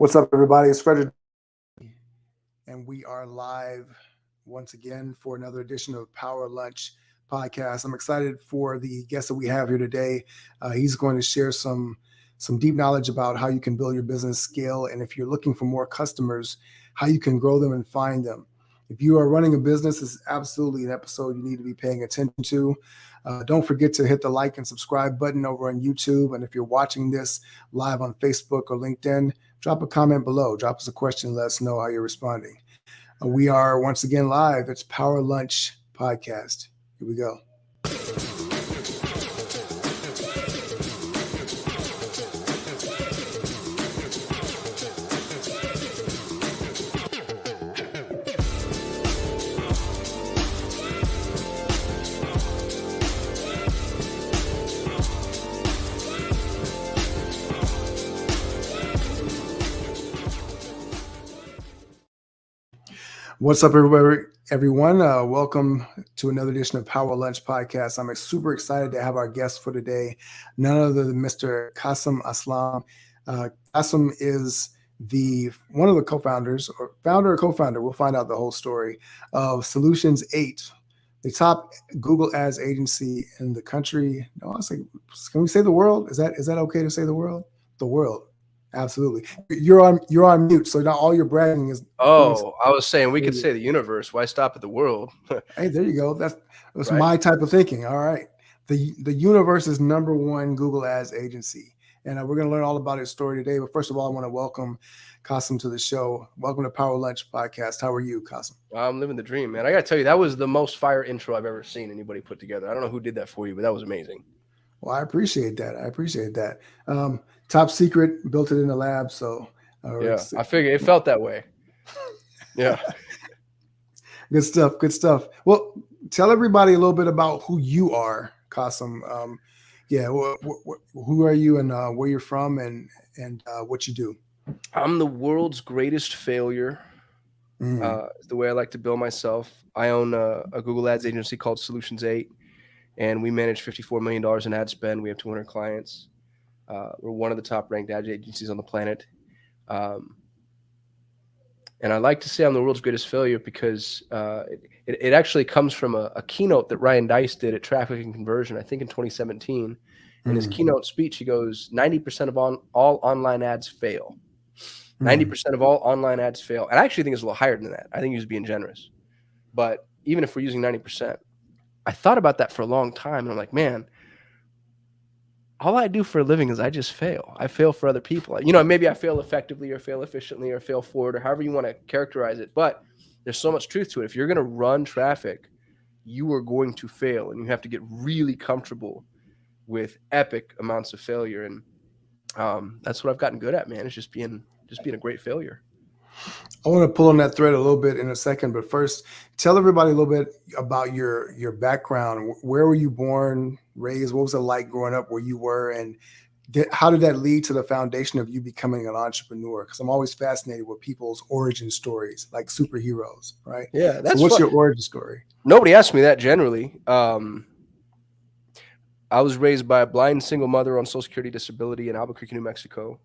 What's up, everybody? It's Frederick, and we are live once again for another edition of Power Lunch Podcast. I'm excited for the guest that we have here today. He's going to share some deep knowledge about how you can build your business scale, and if you're looking for more customers, how you can grow them and find them. If you are running a business, this is absolutely an episode you need to be paying attention to. Don't forget to hit the like and subscribe button over on YouTube. And if you're watching this live on Facebook or LinkedIn, drop a comment below. Drop us a question. Let us know how you're responding. We are once again live. It's Power Lunch Podcast. Here we go. What's up, everyone? Welcome to another edition of Power Lunch Podcast. I'm super excited to have our guest for today, none other than Mr. Kasim Aslam. Kasim is one of the co-founders, or founder or co-founder, we'll find out the whole story, of Solutions 8, the top Google Ads agency in the country. No, can we say the world? Is that okay to say the world? The world. Absolutely. You're on mute, so now all your bragging is. Oh, I was saying we could say the universe. Why stop at the world? Hey, there you go. That's Right. my type of thinking. All right. The universe is number one Google Ads agency, and we're going to learn all about his story today. But first of all, I want to welcome Kasim to the show. Welcome to Power Lunch Podcast. How are you, Kasim? I'm living the dream, man. I got to tell you, that was the most fire intro I've ever seen anybody put together. I don't know who did that for you, but that was amazing. Well, I appreciate that. Top secret, built it in the lab. So yeah, I figured it felt that way. Yeah. Good stuff. Well, tell everybody a little bit about who you are, Kasim. Who are you and where you're from and what you do? I'm the world's greatest failure. Is the way I like to bill myself. I own a Google Ads agency called Solutions 8, and we manage $54 million in ad spend. We have 200 clients. We're one of the top ranked ad agencies on the planet. And I like to say I'm the world's greatest failure because it actually comes from a keynote that Ryan Dice did at Traffic and Conversion, I think in 2017. In his keynote speech, he goes, 90% of all online ads fail. 90% of all online ads fail. And I actually think it's a little higher than that. I think he was being generous. But even if we're using 90%, I thought about that for a long time. And I'm like, man, all I do for a living is I just fail. I fail for other people. Maybe I fail effectively or fail efficiently or fail forward or however you want to characterize it. But there's so much truth to it. If you're going to run traffic, you are going to fail, and you have to get really comfortable with epic amounts of failure. And that's what I've gotten good at, man. It's just being a great failure. I want to pull on that thread a little bit in a second, but first, tell everybody a little bit about your background. Where were you born, raised? What was it like growing up where you were, and how did that lead to the foundation of you becoming an entrepreneur? Because I'm always fascinated with people's origin stories, like superheroes, right? Yeah, that's so. What's your origin story? Nobody asks me that generally. I was raised by a blind single mother on Social Security disability in Albuquerque, New Mexico.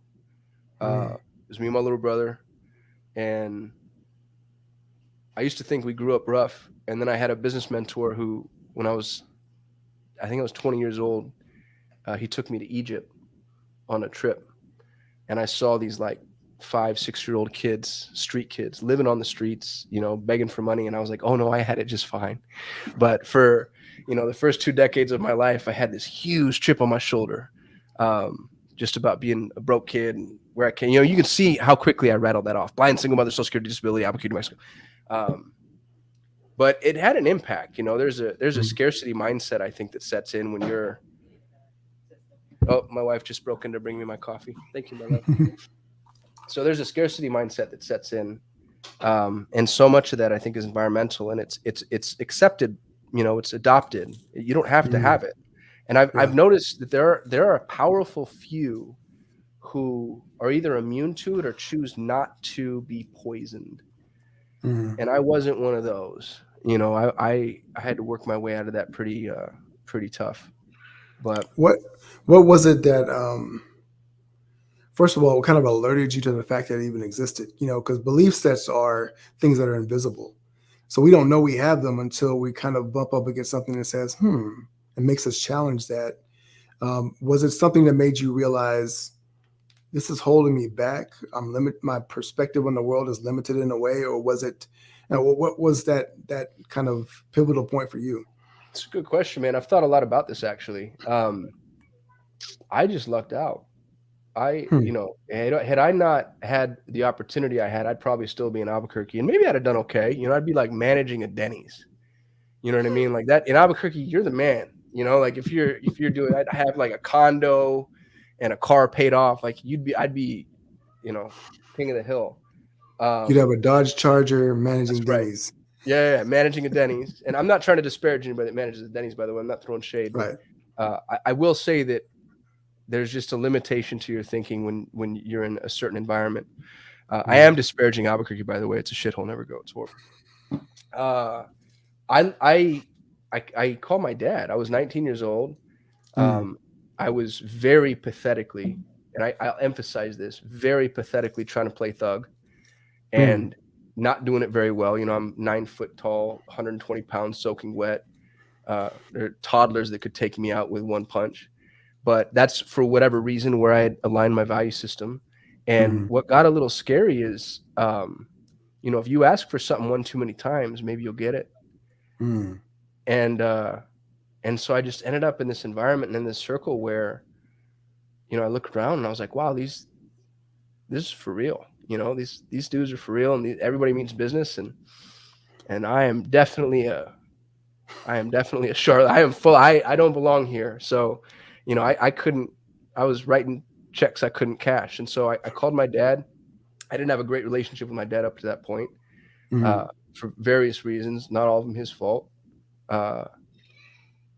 It was me and my little brother. And I used to think we grew up rough. And then I had a business mentor who, when I was 20 years old, he took me to Egypt on a trip. And I saw these like 5-6-year-old kids, street kids, living on the streets, begging for money. And I was like, oh no, I had it just fine. But for, the first 2 decades of my life, I had this huge chip on my shoulder, just about being a broke kid and where I can, you can see how quickly I rattled that off. Blind single mother, Social Security disability, Albuquerque, New Mexico. But it had an impact. There's a scarcity mindset, I think, that sets in when you're. Oh, my wife just broke in to bring me my coffee. Thank you, my love. So there's a scarcity mindset that sets in, and so much of that I think is environmental, and it's accepted. It's adopted. You don't have to have it. And I've noticed that there are a powerful few who are either immune to it or choose not to be poisoned. And I wasn't one of those. I had to work my way out of that pretty tough. But what was it that First of all, what kind of alerted you to the fact that it even existed? You know, because belief sets are things that are invisible. So we don't know we have them until we kind of bump up against something that says, and makes us challenge that. Was it something that made you realize this is holding me back? My perspective on the world is limited in a way, or was it, what was that kind of pivotal point for you? It's a good question, man. I've thought a lot about this actually. I just lucked out. Hmm. Had I not had the opportunity I had, I'd probably still be in Albuquerque, and maybe I'd have done okay. I'd be like managing a Denny's. You know what I mean? Like that in Albuquerque, you're the man. Like if you're doing, I'd have like a condo and a car paid off. Like I'd be, you know, king of the hill. You'd have Um, a Dodge Charger that's managing right. Denny's. Yeah, managing a Denny's, and I'm not trying to disparage anybody that manages a Denny's. By the way, I'm not throwing shade, but Right. I will say that there's just a limitation to your thinking when you're in a certain environment. I Mm, am disparaging Albuquerque, by the way. It's a shithole. Never go. It's horrible. Uh, I I I called my dad. I was 19 years old. mm, Um, I was very pathetically, and I'll emphasize this, very pathetically trying to play thug mm, and not doing it very well. I'm 9 foot tall, 120 pounds, soaking wet. There are toddlers that could take me out with one punch. But that's for whatever reason where I had aligned my value system. And mm, what got a little scary is, if you ask for something one too many times, maybe you'll get it. mm, And and so I just ended up in this environment and in this circle where, I looked around and I was like, wow, this is for real. These dudes are for real, and everybody means business, and I am definitely a Charlotte. I am full. I don't belong here. So, I couldn't. I was writing checks I couldn't cash, and so I called my dad. I didn't have a great relationship with my dad up to that point, mm, for various reasons. Not all of them his fault. Uh,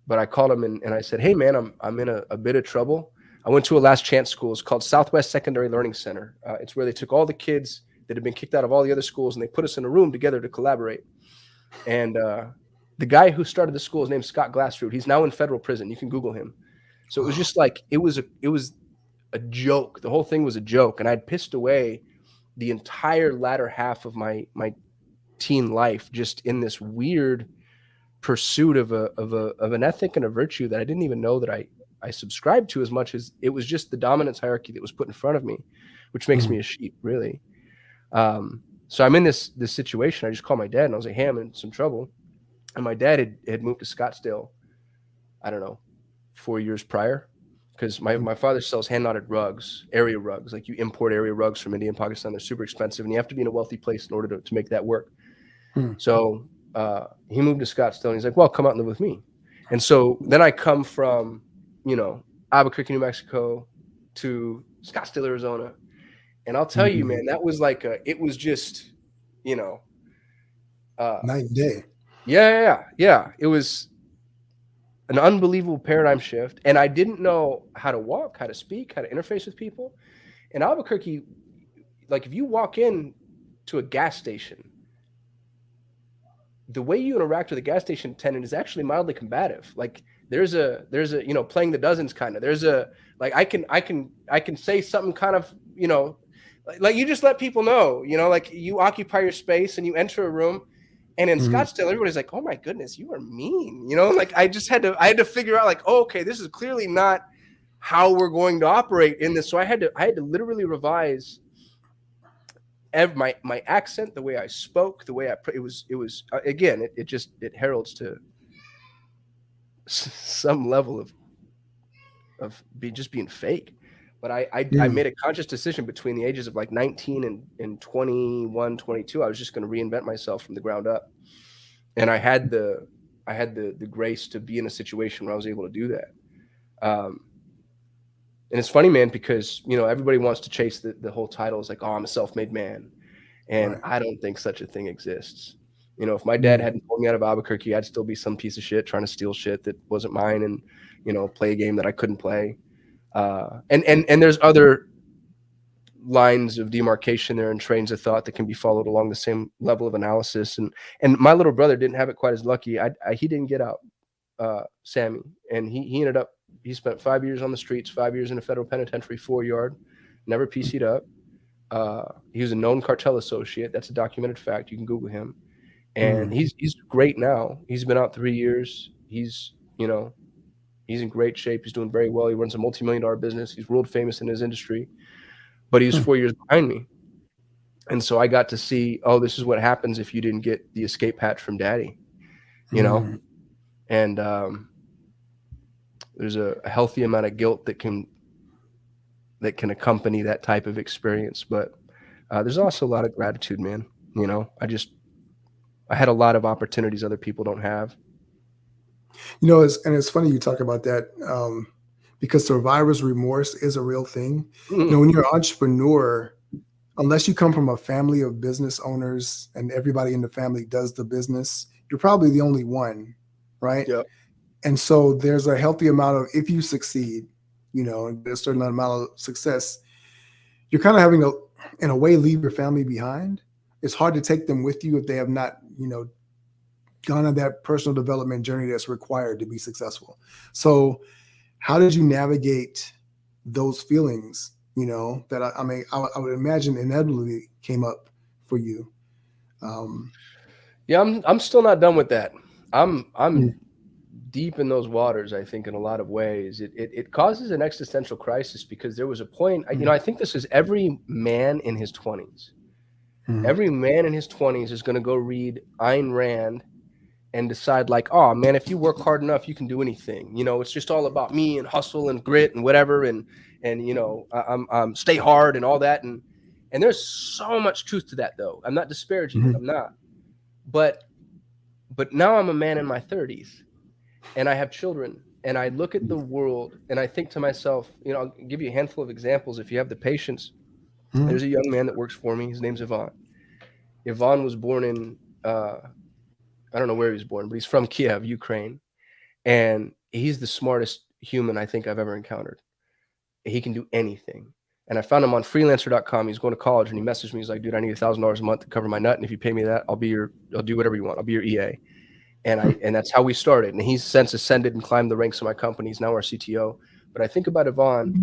but I called him and I said, "Hey, man, I'm in a bit of trouble. I went to a last chance school. It's called Southwest Secondary Learning Center. It's where they took all the kids that had been kicked out of all the other schools and they put us in a room together to collaborate. And the guy who started the school, his name's Scott Glassroot. He's now in federal prison. You can Google him. So it was wow. just like it was a joke. The whole thing was a joke, and I'd pissed away the entire latter half of my teen life just in this weird pursuit of an ethic and a virtue that I didn't even know that I subscribed to, as much as it was just the dominance hierarchy that was put in front of me, which makes me Mm, a sheep, really. So I'm in this situation. I just called my dad and I was like, "Hey, I'm in some trouble." And my dad had moved to Scottsdale, I don't know, 4 years prior, because my father sells hand knotted rugs, area rugs. Like you import area rugs from India and Pakistan. They're super expensive, and you have to be in a wealthy place in order to make that work. mm, So he moved to Scottsdale, and he's like, "Well, come out and live with me." And so then I come from, Albuquerque, New Mexico, to Scottsdale, Arizona, and I'll tell you, mm. man, it was just, you know, uh, Night and day. yeah. It was an unbelievable paradigm shift, and I didn't know how to walk, how to speak, how to interface with people. In Albuquerque, like if you walk in to a gas station, the way you interact with a gas station attendant is actually mildly combative. Like there's a playing the dozens kind of. There's a like I can say something kind of, like you just let people know, like you occupy your space and you enter a room. And in Mm, Scottsdale, everybody's like, "Oh my goodness, you are mean." Like I had to figure out like, oh, okay, this is clearly not how we're going to operate in this. So I had to literally revise my accent, the way I spoke, the way it was again, it heralds to some level of just being fake. But I mm, made a conscious decision between the ages of like 19 and 21, 22. I was just going to reinvent myself from the ground up, and I had the grace to be in a situation where I was able to do that. Um, and it's funny, man, because everybody wants to chase the whole title. Is like, oh, I'm a self-made man. And right. I don't think such a thing exists. If my dad Mm, hadn't pulled me out of Albuquerque, I'd still be some piece of shit trying to steal shit that wasn't mine, and play a game that I couldn't play. And there's other lines of demarcation there and trains of thought that can be followed along the same level of analysis. And my little brother didn't have it quite as lucky. He didn't get out, Sammy, and he ended up he spent 5 years on the streets, 5 years in a federal penitentiary, 4 yard, never PC'd up. He was a known cartel associate. That's a documented fact. You can Google him. And Mm, he's great now. He's been out 3 years. He's in great shape. He's doing very well. He runs a multi-million-dollar business. He's world famous in his industry. But he's mm, 4 years behind me. And so I got to see, oh, this is what happens if you didn't get the escape hatch from daddy, you know? mm. And there's a healthy amount of guilt that can accompany that type of experience. But there's also a lot of gratitude, man. I had a lot of opportunities other people don't have. It's funny you talk about that, because survivor's remorse is a real thing. Mm, When you're an entrepreneur, unless you come from a family of business owners and everybody in the family does the business, you're probably the only one, right? yeah. And so there's a healthy amount of, if you succeed, and get a certain amount of success, you're kind of having to, in a way, leave your family behind. It's hard to take them with you if they have not, gone on that personal development journey that's required to be successful. So how did you navigate those feelings, that I would imagine inevitably came up for you? Um, Yeah, I'm still not done with that. mm, I'm deep in those waters, I think, in a lot of ways. It causes an existential crisis because there was a point, mm, I think this is every man in his 20s. mm, Every man in his 20s is going to go read Ayn Rand and decide like, oh man, if you work hard enough, you can do anything. It's just all about me and hustle and grit and whatever, and I'm stay hard and all that, and there's so much truth to that though. I'm not disparaging it. mhm, I'm not. But now I'm a man in my 30s and I have children and I look at the world and I think to myself, I'll give you a handful of examples if you have the patience. mhm, There's a young man that works for me. His name's Yvonne. Yvonne was born in I don't know where he was born, but he's from Kiev, Ukraine. And he's the smartest human I think I've ever encountered. He can do anything. And I found him on freelancer.com. He's going to college and he messaged me. He's like, dude, I need $1,000 a month to cover my nut. And if you pay me that, I'll do whatever you want. I'll be your EA. And that's how we started. And he's since ascended and climbed the ranks of my company. He's now our CTO. But I think about Yvonne.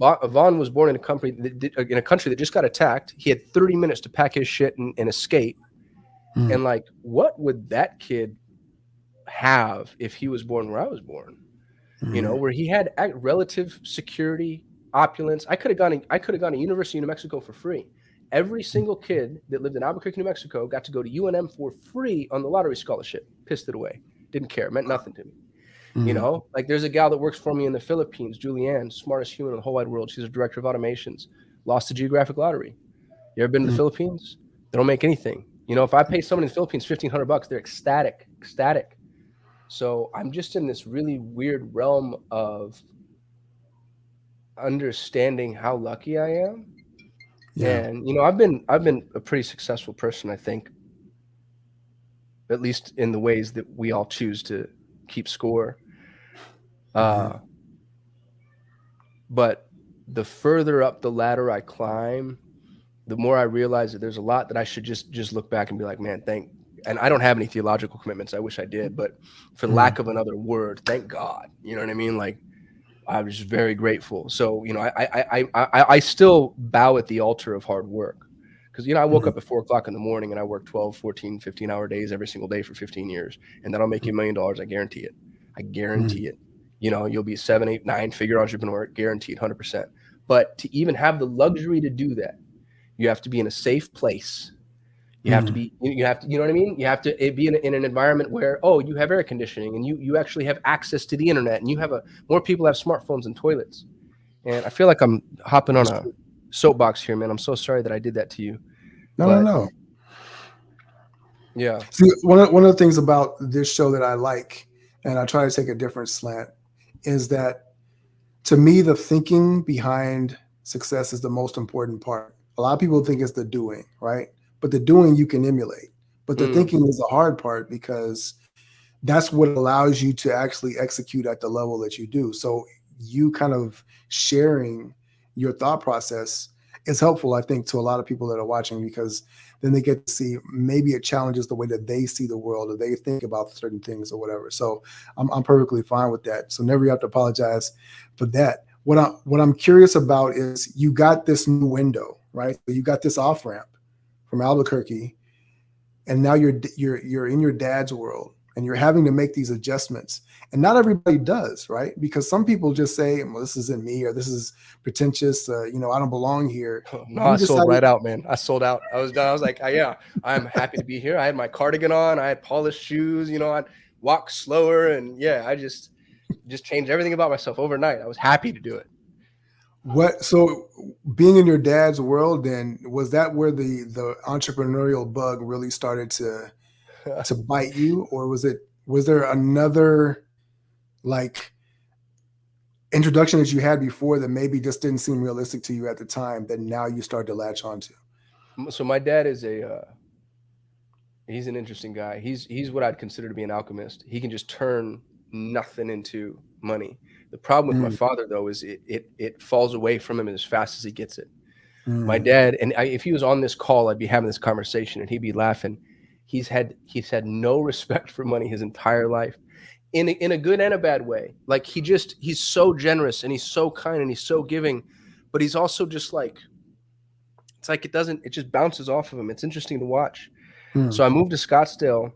Yvonne was born in a country that just got attacked. He had 30 minutes to pack his shit and escape. mhm, And like, what would that kid have if he was born where I was born? mhm, Where he had relative security, opulence. I could have gone to University of New Mexico for free. Every single kid that lived in Albuquerque, New Mexico, got to go to UNM for free on the lottery scholarship. Pissed it away. Didn't care. It meant nothing to me. mhm, Like there's a gal that works for me in the Philippines, Julianne, smartest human in the whole wide world. She's a director of automations. Lost the geographic lottery. You ever been to the mhm. Philippines? They don't make anything. If I pay someone in the Philippines $1,500, they're ecstatic. So I'm just in this really weird realm of understanding how lucky I am. Yeah. And I've been a pretty successful person, I think, at least in the ways that we all choose to keep score. Mhm, Uh, but the further up the ladder I climb, the more I realize that there's a lot that I should just look back and be like, man, and I don't have any theological commitments. I wish I did, but for mhm, lack of another word, thank God. You know what I mean? Like I was very grateful. So, I still bow at the altar of hard work because, I woke mhm, up at 4 o'clock in the morning and I worked 12, 14, 15-hour days every single day for 15 years. And that'll make you $1 million. I guarantee it. I mhm, guarantee it. You'll be 7, 8, 9-figure entrepreneur, guaranteed 100%. But to even have the luxury to do that, you have to be in a safe place. mhm, You have to, you know what I mean? You have to be in an environment where, oh, you have air conditioning and you actually have access to the internet and more people have smartphones and toilets. And I feel like I'm hopping on That's a true. soapbox here, man. I'm so sorry that I did that to you, No, no, but no. yeah. See, one of the things about this show that I like, and I try to take a different slant, is that to me, the thinking behind success is the most important part. A lot of people think it's the doing, right? But the doing you can emulate. But the Mm, thinking is the hard part because that's what allows you to actually execute at the level that you do. So you kind of sharing your thought process is helpful, I think, to a lot of people that are watching because then they get to see maybe it challenges the way that they see the world or they think about certain things or whatever. So I'm perfectly fine with that. So never you have to apologize for that. what I'm curious about is you got this new window, right? So you got this off ramp from Albuquerque, and now you're in your dad's world, and you're having to make these adjustments. And not everybody does, right? Because some people just say, "Well, this isn't me," or "This is pretentious." I don't belong here. No, I You sold decided right out, man. I sold out. I was done. I was like, yeah, I'm happy to be here. I had my cardigan on. I had polished shoes. I'd walk slower, and yeah, I just changed everything about myself overnight. I was happy to do it. what. So being in your dad's world, then was that where the entrepreneurial bug really started to bite you, or was there another like introduction that you had before that maybe just didn't seem realistic to you at the time that now you start to latch onto? So my dad is he's an interesting guy. He's what I'd consider to be an alchemist. He can just turn nothing into money. The problem with my Mm, father though is it falls away from him as fast as he gets it. My mm, dad, and if he was on this call, I'd be having this conversation and he'd be laughing. He's had no respect for money his entire life, in a good and a bad way. Like he's so generous and he's so kind and he's so giving, but he's also just like, it's like it just bounces off of him. It's interesting to watch. mm, So I moved to Scottsdale,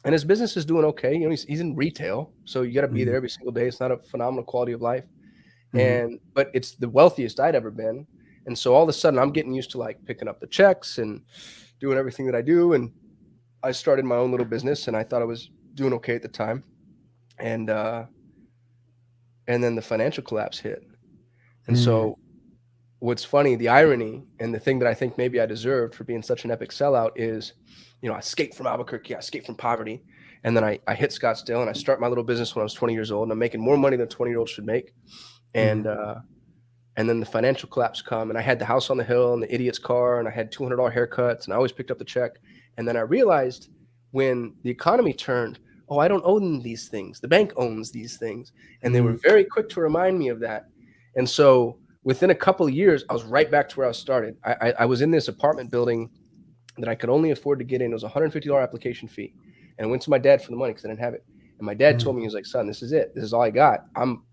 and his business is doing okay. He's in retail, so you got to be there mm, every single day. It's not a phenomenal quality of life, mm, but it's the wealthiest I'd ever been. And so all of a sudden, I'm getting used to like picking up the checks and doing everything that I do. And I started my own little business, and I thought I was doing okay at the time. And and then the financial collapse hit. And mm, so what's funny, the irony, and the thing that I think maybe I deserved for being such an epic sellout is, I escaped from Albuquerque, I escaped from poverty, and then I hit Scottsdale and I start my little business when I was 20 years old, and I'm making more money than 20-year-olds should make. And mm, and then the financial collapse come, and I had the house on the hill and the idiot's car, and I had $200 haircuts, and I always picked up the check. And then I realized when the economy turned, oh, I don't own these things. The bank owns these things, and they were mm, very quick to remind me of that. And so within a couple of years, I was right back to where I started. I was in this apartment building that I could only afford to get in. It was a $150 application fee, and I went to my dad for the money because I didn't have it. And my dad told mm, me, he was like, "Son, this is it. This is all I got. I'm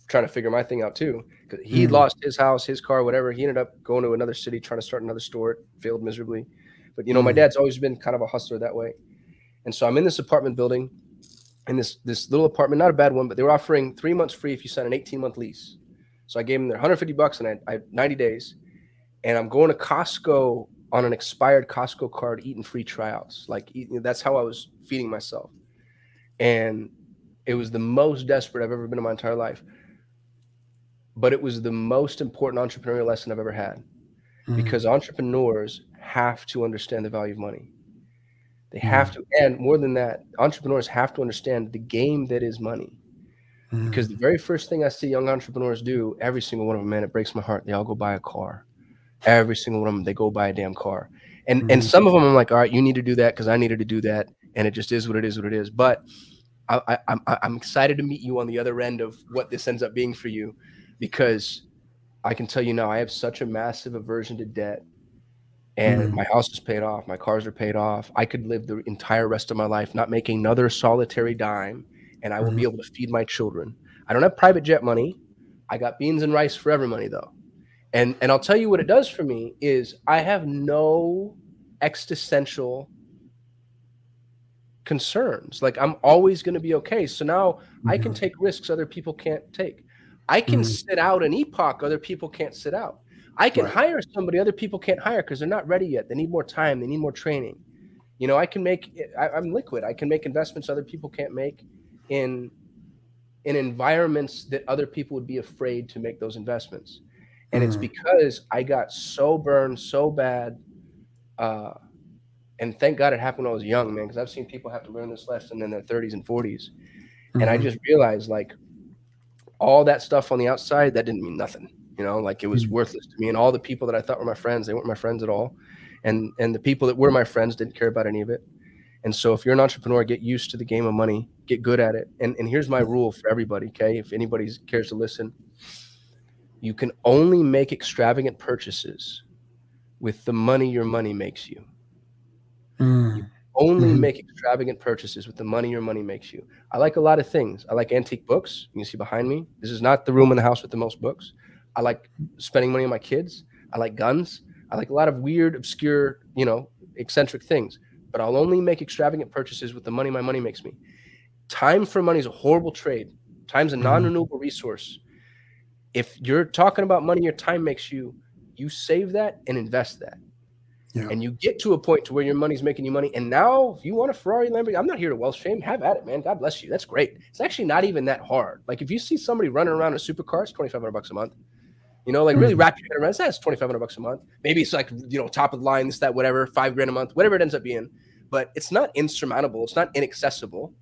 trying to figure my thing out too." Because he mm, lost his house, his car, whatever. He ended up going to another city trying to start another store. It failed miserably. But my mm, dad's always been kind of a hustler that way. And so I'm in this apartment building, in this little apartment, not a bad one, but they were offering 3 months free if you sign an 18-month lease. So I gave them their $150, and I had 90 days. And I'm going to Costco on an expired Costco card, eating free tryouts. Like that's how I was feeding myself. And it was the most desperate I've ever been in my entire life. But it was the most important entrepreneurial lesson I've ever had, mm, because entrepreneurs have to understand the value of money. They have mm, to, and more than that, entrepreneurs have to understand the game that is money. Because mm, the very first thing I see young entrepreneurs do, every single one of them, man, it breaks my heart. They all go buy a car. Every single one of them, they go buy a damn car. And mm, some of them, I'm like, all right, you need to do that because I needed to do that, and it just is what it is, what it is. But I'm excited to meet you on the other end of what this ends up being for you, because I can tell you now, I have such a massive aversion to debt, and mm, my house is paid off, my cars are paid off. I could live the entire rest of my life not making another solitary dime, and I will be mm, able to feed my children. I don't have private jet money. I got beans and rice forever money though. And I'll tell you what it does for me is I have no existential concerns. Like I'm always going to be okay. So now I can mm, take risks other people can't take. I can mm. sit out an epoch other people can't sit out. I can Right. hire somebody other people can't hire because they're not ready yet. They need more time. They need more training. I can make. I'm liquid. I can make investments other people can't make in in environments that other people would be afraid to make those investments. And it's Mm, because I got so burned so bad. Uh, and thank God it happened when I was young, man, because I've seen people have to learn this lesson in their 30s and 40s. And I mhm, just realized, like, all that stuff on the outside, that didn't mean nothing. Like it was mm, worthless to me. And all the people that I thought were my friends, they weren't my friends at all. And the people that were my friends didn't care about any of it. And so if you're an entrepreneur, get used to the game of money, get good at it. And here's my rule for everybody, okay? If anybody cares to listen, you can only make extravagant purchases with the money your money makes you. You mm, only Mhm. make extravagant purchases with the money your money makes you. I like a lot of things. I like antique books. You can see behind me. This is not the room in the house with the most books. I like spending money on my kids. I like guns. I like a lot of weird, obscure, eccentric things. But I'll only make extravagant purchases with the money my money makes me. Time for money is a horrible trade. Time's a Mhm. non-renewable resource. If you're talking about money your time makes you, you save that and invest that. Yeah. And you get to a point to where your money's making you money. And now, if you want a Ferrari, Lamborghini, I'm not here to wealth shame. Have at it, man. God bless you. That's great. It's actually not even that hard. Like if you see somebody running around in a supercar, it's $2,500 a month. Like really Mhm. wrap your head around. That's $2,500 a month. Maybe it's like top of the line, this, that, whatever, $5,000 a month, whatever it ends up being. But it's not insurmountable. It's not inaccessible.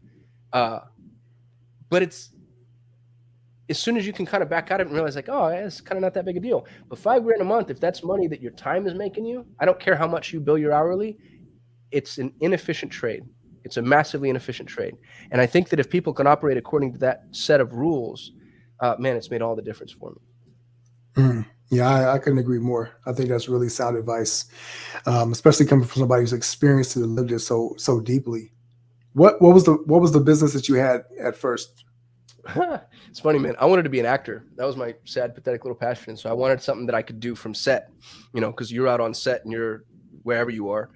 Uh, but it's as soon as you can kind of back out of it and realize like, oh, it's kind of not that big a deal. But $5,000 a month, if that's money that your time is making you, I don't care how much you bill your hourly. It's an inefficient trade. It's a massively inefficient trade. And I think that if people can operate according to that set of rules, man, it's made all the difference for me. Mhm. Yeah, I couldn't agree more. I think that's really sound advice, especially coming from somebody who's experienced it and lived it so deeply. What was the business that you had at first? It's funny, man. I wanted to be an actor. That was my sad, pathetic little passion. And so I wanted something that I could do from set, because you're out on set and you're wherever you are.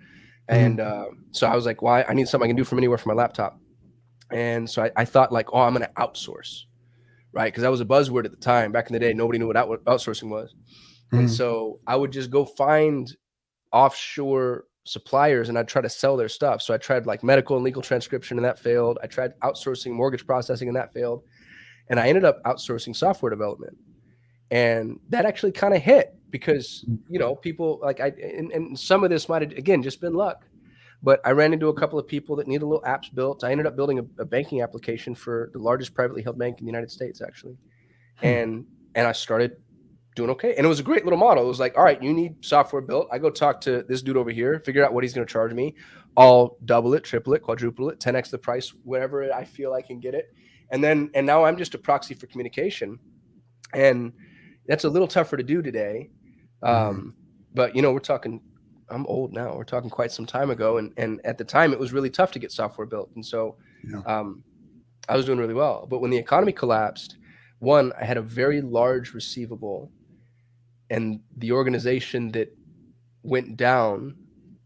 Mhm. And so I was like, why? I need something I can do from anywhere from my laptop. And so I thought like, oh, I'm going to outsource, right? Because that was a buzzword at the time. Back in the day, nobody knew what outsourcing was. And Mhm. so I would just go find offshore suppliers and I'd try to sell their stuff. So I tried like medical and legal transcription and that failed. I tried outsourcing mortgage processing and that failed. And I ended up outsourcing software development. And that actually kind of hit because, people like and some of this might have, again, just been luck. But I ran into a couple of people that needed little apps built. I ended up building a banking application for the largest privately held bank in the United States, actually. Hmm. And I started doing okay. And it was a great little model. It was like, all right, you need software built. I go talk to this dude over here, figure out what he's going to charge me. I'll double it, triple it, quadruple it, 10x the price, whatever I feel I can get it. And now I'm just a proxy for communication. And that's a little tougher to do today. Mhm. But we're talking, I'm old now. We're talking quite some time ago. And at the time it was really tough to get software built. And so, Yeah. um, I was doing really well. But when the economy collapsed, one, I had a very large receivable, and the organization that went down,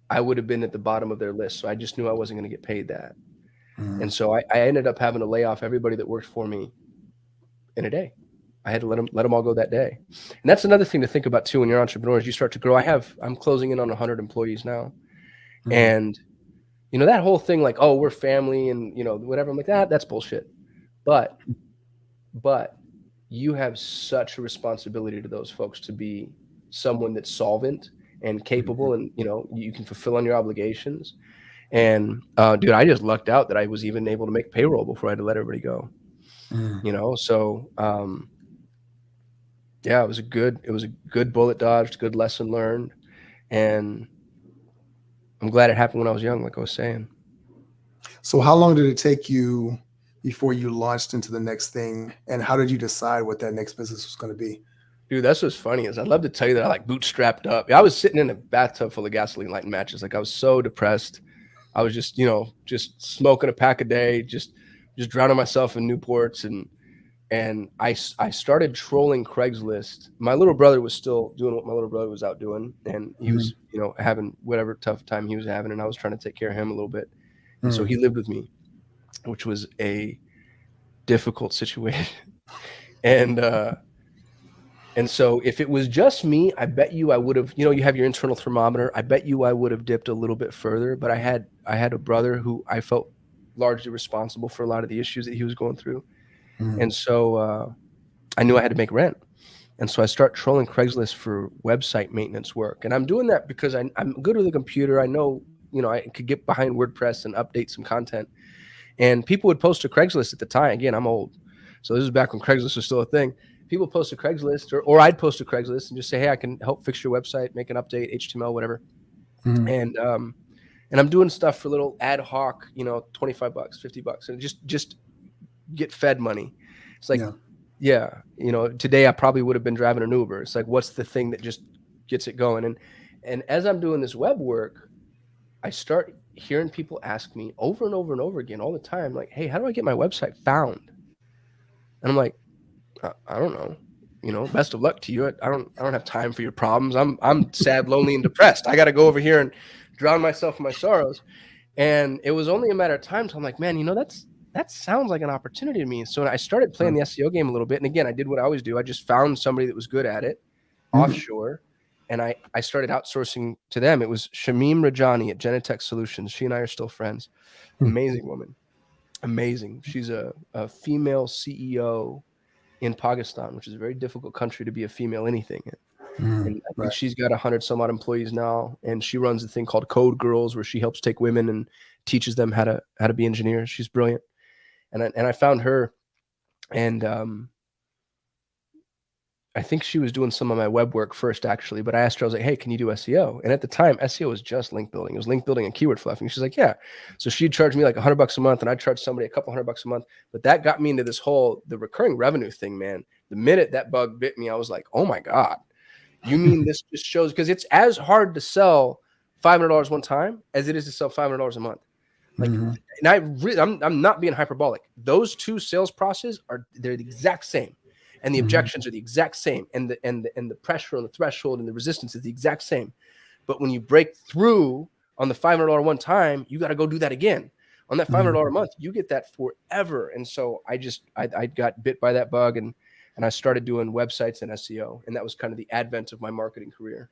I would have been at the bottom of their list. So I just knew I wasn't going to get paid that. And Mhm. so I ended up having to lay off everybody that worked for me in a day. I had to let them all go that day. And that's another thing to think about too when you're entrepreneurs. You start to grow. I'm closing in on 100 employees now, Mhm. and that whole thing like, oh, we're family and whatever. I'm like that's bullshit. But but you have such a responsibility to those folks to be someone that's solvent and Mhm. capable, and you can fulfill on your obligations. And dude, I just lucked out that I was even able to make payroll before I had to let everybody go. Mhm. So yeah, it was a good bullet dodged, good lesson learned, and I'm glad it happened when I was young, like I was saying. So how long did it take you before you launched into the next thing, and how did you decide what that next business was going to be? Dude, that's what's funny is I'd love to tell you that I like bootstrapped up. I was sitting in a bathtub full of gasoline lighting matches. Like I was so depressed. I was just smoking a pack a day, just drowning myself in Newports, and I started trolling Craigslist. My little brother was still doing what my little brother was out doing, and he Mhm. was having whatever tough time he was having, and I was trying to take care of him a little bit, and so Mhm. he lived with me, which was a difficult situation, and so if it was just me, I bet you I would have, you have your internal thermometer. I bet you I would have dipped a little bit further, but I had a brother who I felt largely responsible for a lot of the issues that he was going through. Mhm. And so I knew I had to make rent. And so I start trolling Craigslist for website maintenance work. And I'm doing that because I'm good with a computer. I know, I could get behind WordPress and update some content. And people would post to Craigslist at the time. Again, I'm old. So this is back when Craigslist was still a thing. People post to Craigslist or I'd post to Craigslist and just say, hey, I can help fix your website, make an update, HTML, whatever. Mhm. And I'm doing stuff for little ad hoc, $25, $50, and just get fed money. It's like, Yeah. yeah, today I probably would have been driving an Uber. It's like, what's the thing that just gets it going? And as I'm doing this web work, I start hearing people ask me over and over and over again all the time, like, hey, how do I get my website found? And I'm like, I don't know. Best of luck to you. I don't have time for your problems. I'm sad, lonely, and depressed. I got to go over here and drown myself in my sorrows. And it was only a matter of time till I'm like, man, that sounds like an opportunity to me. So I started playing the SEO game a little bit. And again, I did what I always do. I just found somebody that was good at it offshore. And I started outsourcing to them. It was Shamim Rajani at Genetech Solutions. She and I are still friends. Amazing woman. Amazing. She's a female CEO in Pakistan, which is a very difficult country to be a female anything in. And I think she's got 100 some odd employees now, and she runs a thing called Code Girls, where she helps take women and teaches them how to be engineers. She's brilliant, and I found her, and I think she was doing some of my web work first, actually. But I asked her, I was like, "Hey, can you do SEO?" And at the time, SEO was just link building. It was link building and keyword fluffing. She's like, "Yeah." So she'd charge me like $100 a month, and I'd charge somebody a couple $100 a month. But that got me into the recurring revenue thing, man. The minute that bug bit me, I was like, "Oh my God, you mean this just shows?" Because it's as hard to sell $500 one time as it is to sell $500 a month. Like, and I'm not being hyperbolic. Those two sales processes they're the exact same. And the objections are the exact same, and the pressure on the threshold and the resistance is the exact same. But when you break through on the $500 one time, you got to go do that again. On that $500 a month, you get that forever. And so I got bit by that bug, and I started doing websites and SEO, and that was kind of the advent of my marketing career.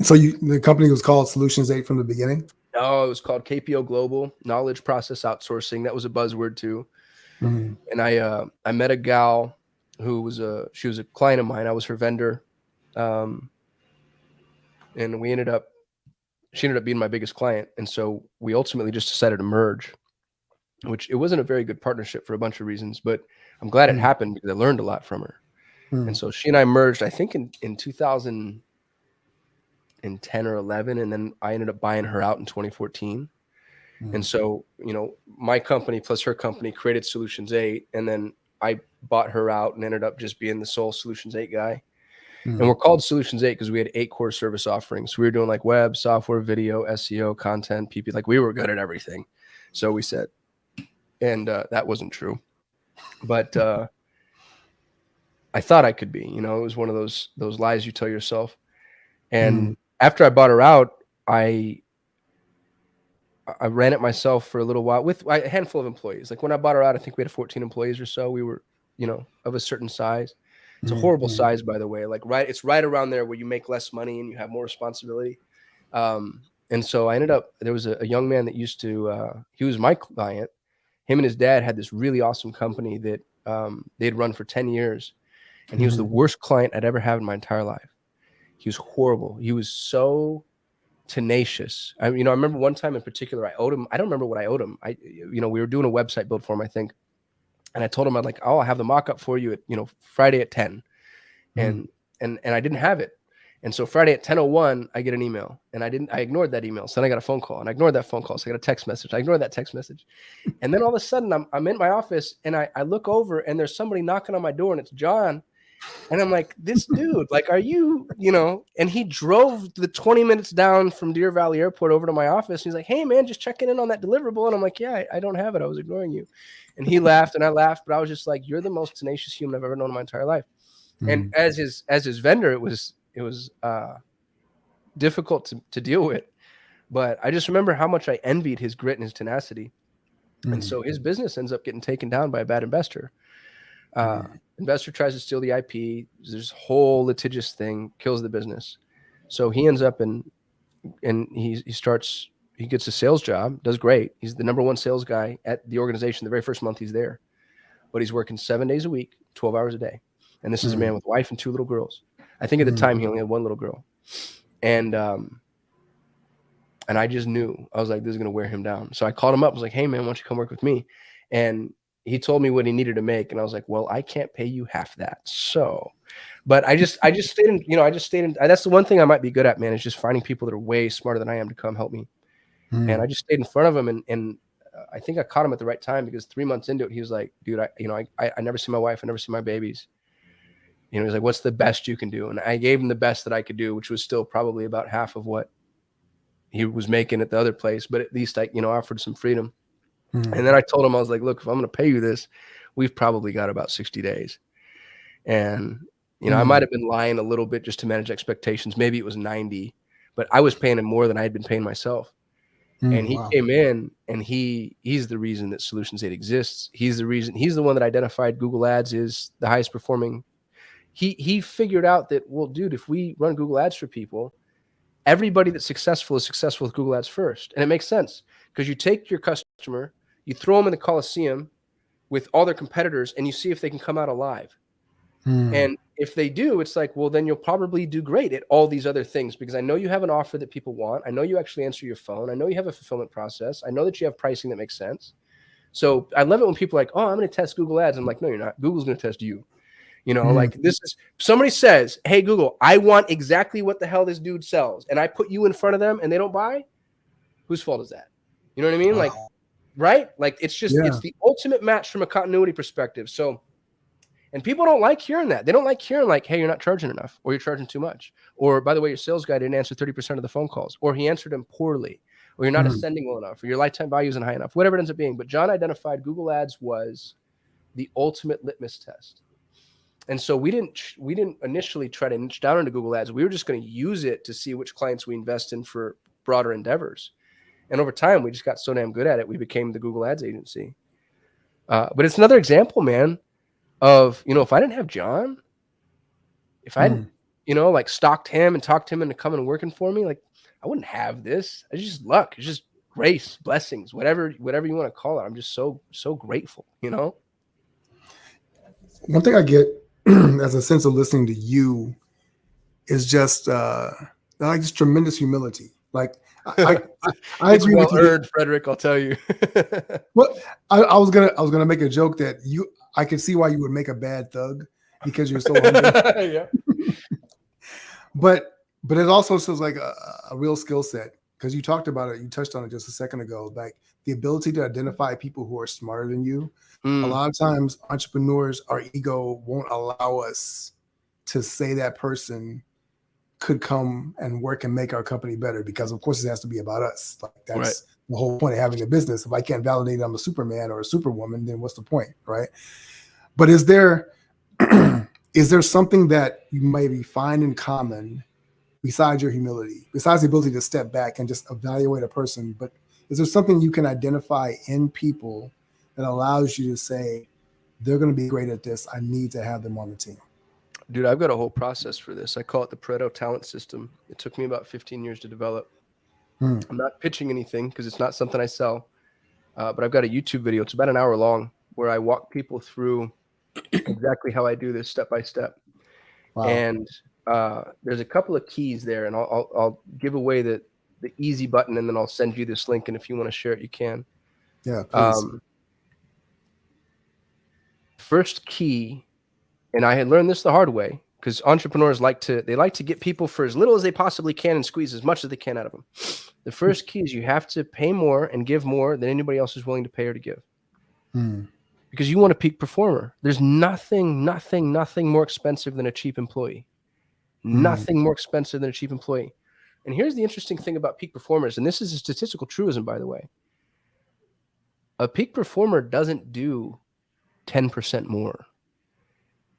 So the company was called Solutions 8 from the beginning? No, it was called KPO Global, Knowledge Process Outsourcing. That was a buzzword too. And I met a gal who she was a client of mine. I was her vendor. And she ended up being my biggest client. And so we ultimately just decided to merge, which it wasn't a very good partnership for a bunch of reasons, but I'm glad it happened because I learned a lot from her. And so she and I merged, I think in 2010 or 11. And then I ended up buying her out in 2014. And so, my company plus her company created Solutions 8, and then I bought her out and ended up just being the sole Solutions 8 guy. And we're called Solutions 8 because we had 8 core service offerings. We were doing like web, software, video, SEO, content, PP. Like, we were good at everything. So we said, and that wasn't true. But I thought I could be. It was one of those lies you tell yourself. And after I bought her out, I ran it myself for a little while with a handful of employees. Like, when I bought her out, I think we had 14 employees or so. We were, of a certain size. It's a horrible size, by the way. Like, it's right around there where you make less money and you have more responsibility. And so there was a young man that he was my client. Him and his dad had this really awesome company that they'd run for 10 years. And he was the worst client I'd ever had in my entire life. He was horrible. He was so tenacious. I remember one time in particular, I owed him. I don't remember what I owed him. We were doing a website build for him, I think. And I told him, I'll have the mock-up for you at, Friday at 10. And I didn't have it. And so Friday at 10:01, I get an email, and I ignored that email. So then I got a phone call, and I ignored that phone call. So I got a text message. I ignored that text message. And then all of a sudden I'm in my office, and I look over, and there's somebody knocking on my door, and it's John. And I'm like, this dude, like, are you, and he drove the 20 minutes down from Deer Valley Airport over to my office. He's like, hey man, just checking in on that deliverable. And I'm like, yeah, I don't have it. I was ignoring you. And he laughed and I laughed, but I was just like, you're the most tenacious human I've ever known in my entire life. And as his vendor, it was difficult to deal with, but I just remember how much I envied his grit and his tenacity. And so his business ends up getting taken down by a bad investor. Investor tries to steal the IP. There's a whole litigious thing, kills the business. So he ends up and he gets a sales job, does great. He's the number one sales guy at the organization the very first month he's there. But he's working 7 days a week, 12 hours a day. And this is a man with a wife and 2 little girls. I think at the time he only had 1 little girl. And I just knew. I was like, this is going to wear him down. So I called him up. I was like, hey man, why don't you come work with me? And he told me what he needed to make. And I was like, well, I can't pay you half that. So, but I just stayed in, that's the one thing I might be good at, man, is just finding people that are way smarter than I am to come help me. And I just stayed in front of him. And I think I caught him at the right time, because 3 months into it, he was like, dude, I never see my wife. I never see my babies. He's like, what's the best you can do? And I gave him the best that I could do, which was still probably about half of what he was making at the other place, but at least I, offered some freedom. Mm. And then I told him, I was like, look, if I'm going to pay you this, we've probably got about 60 days. And, I might have been lying a little bit just to manage expectations. Maybe it was 90, but I was paying him more than I had been paying myself. And he Wow. came in and he's the reason that Solutions 8 exists. He's the one that identified Google Ads is the highest performing. He figured out that, well, dude, if we run Google Ads for people, everybody that's successful is successful with Google Ads first. And it makes sense because you take your customer, you throw them in the Coliseum with all their competitors, and you see if they can come out alive. And if they do, it's like, well, then you'll probably do great at all these other things because I know you have an offer that people want. I know you actually answer your phone. I know you have a fulfillment process. I know that you have pricing that makes sense. So I love it when people are like, oh, I'm going to test Google Ads. I'm like, no, you're not. Google's going to test you. Like this is somebody says, hey, Google, I want exactly what the hell this dude sells. And I put you in front of them and they don't buy. Whose fault is that? You know what I mean? Wow. Like, right? Like it's the ultimate match from a continuity perspective. So, and people don't like hearing that. They don't like hearing like, hey, you're not charging enough or you're charging too much. Or by the way, your sales guy didn't answer 30% of the phone calls or he answered them poorly or you're not ascending well enough or your lifetime value isn't high enough, whatever it ends up being. But John identified Google Ads was the ultimate litmus test. And so we didn't initially try to niche down into Google Ads. We were just going to use it to see which clients we invest in for broader endeavors. And over time, we just got so damn good at it, we became the Google Ads agency. But it's another example, man, of, if I didn't have John, if I hadn't, like stalked him and talked him into coming and working for me, like I wouldn't have this. It's just luck. It's just grace, blessings, whatever you want to call it. I'm just so grateful, One thing I get as a sense of listening to you is just like this tremendous humility. Like I it's agree well with you. earned, Frederick. I'll tell you. Well, I was gonna make a joke that I could see why you would make a bad thug because you're so humble. Yeah. But it also feels like a real skill set because you talked about it. You touched on it just a second ago, like the ability to identify people who are smarter than you. A lot of times, entrepreneurs, our ego won't allow us to say that person could come and work and make our company better because, of course, it has to be about us. Like that's Right. the whole point of having a business. If I can't validate I'm a Superman or a Superwoman, then what's the point, right? But is there something that you maybe find in common besides your humility, besides the ability to step back and just evaluate a person? But is there something you can identify in people that allows you to say, they're going to be great at this, I need to have them on the team? Dude, I've got a whole process for this. I call it the Pareto talent system. It took me about 15 years to develop. I'm not pitching anything because it's not something I sell. But I've got a YouTube video. It's about an hour long where I walk people through exactly how I do this step by step. Wow. And there's a couple of keys there, and I'll give away the easy button, and then I'll send you this link. And if you want to share it, you can. Yeah, please. First key, and I had learned this the hard way because entrepreneurs like to get people for as little as they possibly can and squeeze as much as they can out of them. The first key is you have to pay more and give more than anybody else is willing to pay or to give. Because you want a peak performer. There's nothing more expensive than a cheap employee. Nothing more expensive than a cheap employee. And here's the interesting thing about peak performers, and this is a statistical truism, by the way. A peak performer doesn't do 10% more.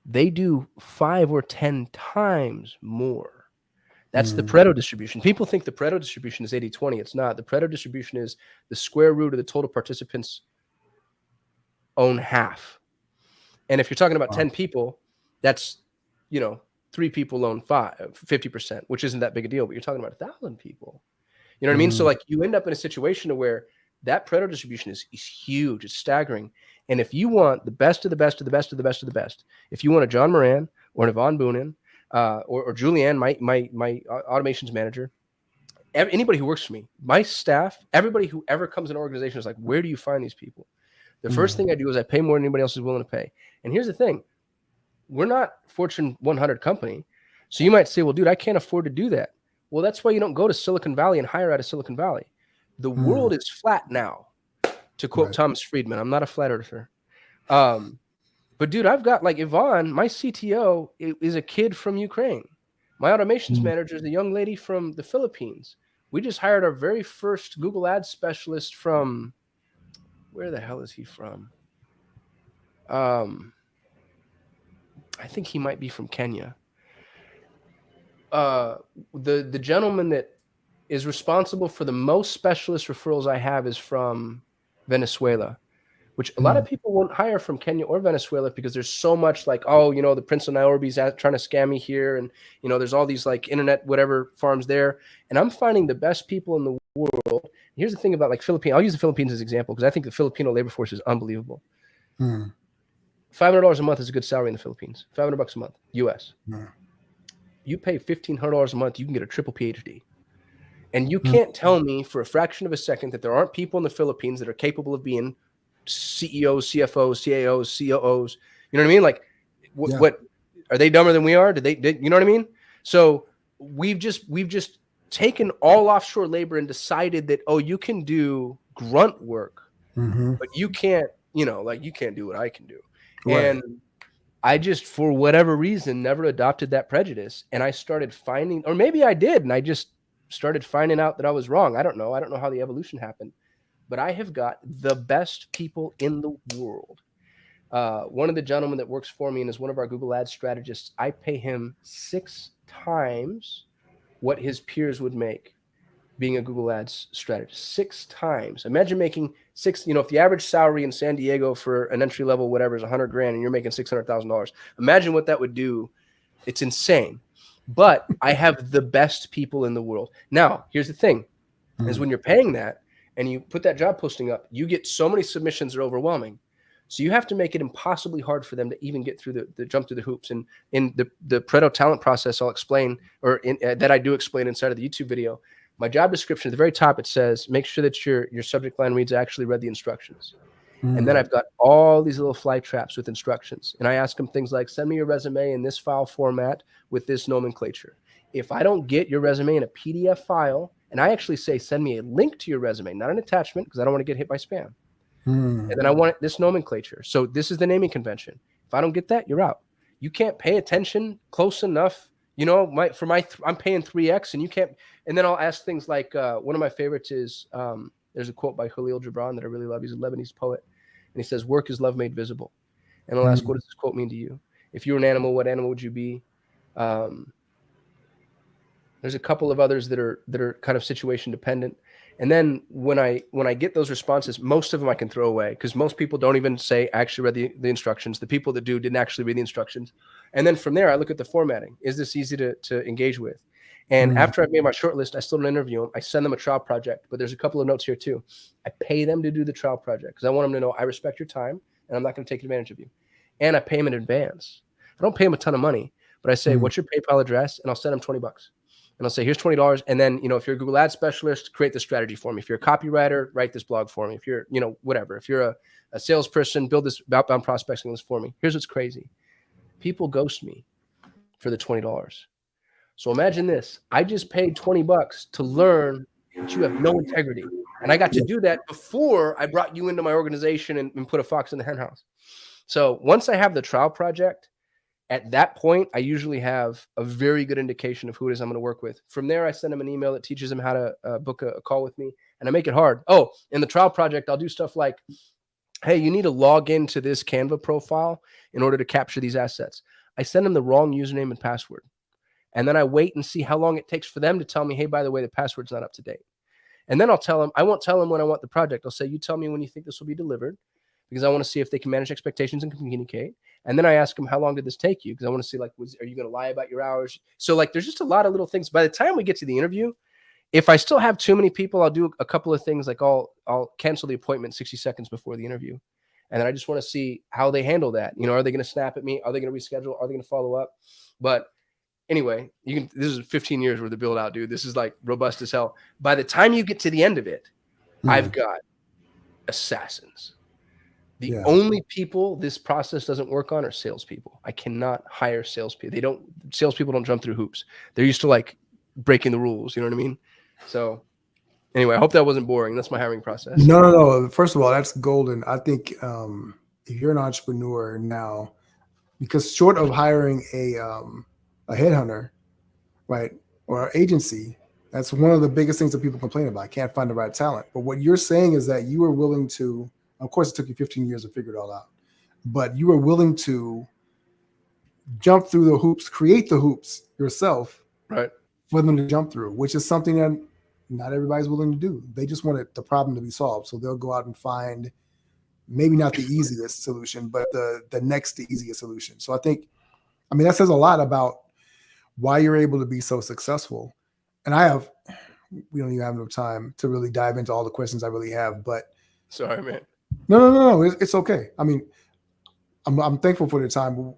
They do 5 or 10 times more. That's the Pareto distribution. People think the Pareto distribution is 80-20. It's not. The Pareto distribution is the square root of the total participants own half. And if you're talking about 10 people, that's, 3 people own 50%, which isn't that big a deal, but you're talking about 1,000 people. You know what I mean? So like you end up in a situation where that Pareto distribution is huge. It's staggering. And if you want the best of the best of the best of the best of the best, if you want a John Moran or an Yvonne Boonin or Julianne, my automations manager, anybody who works for me, my staff, everybody who ever comes in an organization is like, where do you find these people? The first thing I do is I pay more than anybody else is willing to pay. And here's the thing. We're not Fortune 100 company. So you might say, well, dude, I can't afford to do that. Well, that's why you don't go to Silicon Valley and hire out of Silicon Valley. The world is flat now, to quote Thomas Friedman. I'm not a flat earther. But dude, I've got like Yvonne, my CTO is a kid from Ukraine. My automations manager is a young lady from the Philippines. We just hired our very first Google Ads specialist from, where the hell is he from? Um, I think he might be from Kenya. Uh, the gentleman that is responsible for the most specialist referrals I have is from Venezuela, which a lot of Mm, people won't hire from Kenya or Venezuela because there's so much like, oh, the Prince of Nairobi's trying to scam me here, and there's all these like internet whatever farms there, and I'm finding the best people in the world. Here's the thing about like Philippines. I'll use the Philippines as an example because I think the Filipino labor force is unbelievable. mm, $500 a month is a good salary in the Philippines. $500 a month, U.S. mm, You pay $1,500 a month, you can get a triple PhD. And you mm, can't tell me for a fraction of a second that there aren't people in the Philippines that are capable of being CEOs, CFOs, CAOs, COOs. You know what I mean? Like, yeah. what are they dumber than we are? You know what I mean? So we've just taken all offshore labor and decided that, oh, you can do grunt work, Mm-hmm. but you can't, like you can't do what I can do. Right. And I just, for whatever reason, never adopted that prejudice. And I started finding, or maybe I did, and I just started finding out that I was wrong. I don't know. I don't know how the evolution happened, but I have got the best people in the world. One of the gentlemen that works for me and is one of our Google Ads strategists, I pay him 6 times what his peers would make being a Google Ads strategist. 6 times. Imagine making if the average salary in San Diego for an entry level whatever is 100 grand and you're making $600,000. Imagine what that would do. It's insane. But I have the best people in the world. Now, here's the thing is Mm, when you're paying that and you put that job posting up, you get so many submissions that are overwhelming. So you have to make it impossibly hard for them to even get through the jump through the hoops. And in the Pareto talent process, I'll explain, or that I do explain inside of the YouTube video, my job description at the very top, it says, make sure that your subject line reads, I actually read the instructions. And then mm, I've got all these little fly traps with instructions. And I ask them things like, send me your resume in this file format with this nomenclature. If I don't get your resume in a PDF file, and I actually say, send me a link to your resume, not an attachment, because I don't want to get hit by spam. And mm, then I want this nomenclature. So this is the naming convention. If I don't get that, you're out. You can't pay attention close enough. I'm paying 3x, and you can't. And then I'll ask things like, one of my favorites is, there's a quote by Khalil Gibran that I really love. He's a Lebanese poet, and he says, "Work is love made visible." And I'll ask, mm, what does this quote mean to you? If you were an animal, what animal would you be? Um, there's a couple of others that are kind of situation dependent. And then when I get those responses, most of them I can throw away because most people don't even say, I actually read the instructions. The people that do didn't actually read the instructions. And then from there, I look at the formatting. Is this easy to engage with? And mm, after I've made my short list, I still don't interview them. I send them a trial project. But there's a couple of notes here too. I pay them to do the trial project because I want them to know I respect your time and I'm not going to take advantage of you. And I pay them in advance. I don't pay them a ton of money, but I say, mm, what's your PayPal address? And I'll send them $20. And I'll say, here's $20. And then, if you're a Google Ads specialist, create this strategy for me. If you're a copywriter, write this blog for me. If you're, whatever. If you're a salesperson, build this outbound prospecting list for me. Here's what's crazy. People ghost me for the $20. So imagine this. I just paid $20 to learn that you have no integrity. And I got to yeah, do that before I brought you into my organization and put a fox in the hen house. So once I have the trial project, at that point, I usually have a very good indication of who it is I'm going to work with. From there, I send them an email that teaches them how to book a call with me, and I make it hard. Oh, in the trial project, I'll do stuff like, hey, you need to log into this Canva profile in order to capture these assets. I send them the wrong username and password, and then I wait and see how long it takes for them to tell me, hey, by the way, the password's not up to date. And then I'll tell them, I won't tell them when I want the project. I'll say, you tell me when you think this will be delivered, because I want to see if they can manage expectations and communicate. And then I ask them, how long did this take you? Because I want to see, like, are you going to lie about your hours? So, like, there's just a lot of little things. By the time we get to the interview, if I still have too many people, I'll do a couple of things. Like I'll cancel the appointment 60 seconds before the interview. And then I just want to see how they handle that. Are they going to snap at me? Are they going to reschedule? Are they going to follow up? But anyway, this is 15 years worth of build out, dude. This is like robust as hell. By the time you get to the end of it, I've mm, got assassins. The yeah. only people this process doesn't work on are salespeople. I cannot hire salespeople. Salespeople don't jump through hoops. They're used to like breaking the rules. You know what I mean? So anyway, I hope that wasn't boring. That's my hiring process. No, no, no. First of all, that's golden. I think if you're an entrepreneur now, because short of hiring a headhunter, right, or agency, That's one of the biggest things that people complain about. I can't find the right talent. But what you're saying is that you were willing to, of course, it took you 15 years to figure it all out, but you were willing to jump through the hoops, create the hoops yourself Right. for them to jump through, which is something that not everybody's willing to do. They just want the problem to be solved. So they'll go out and find maybe not the easiest solution, but the next easiest solution. So I mean, that says a lot about why you're able to be so successful. And we don't even have enough time to really dive into all the questions I really have, but Sorry, man. no, it's okay. I mean, I'm thankful for the time,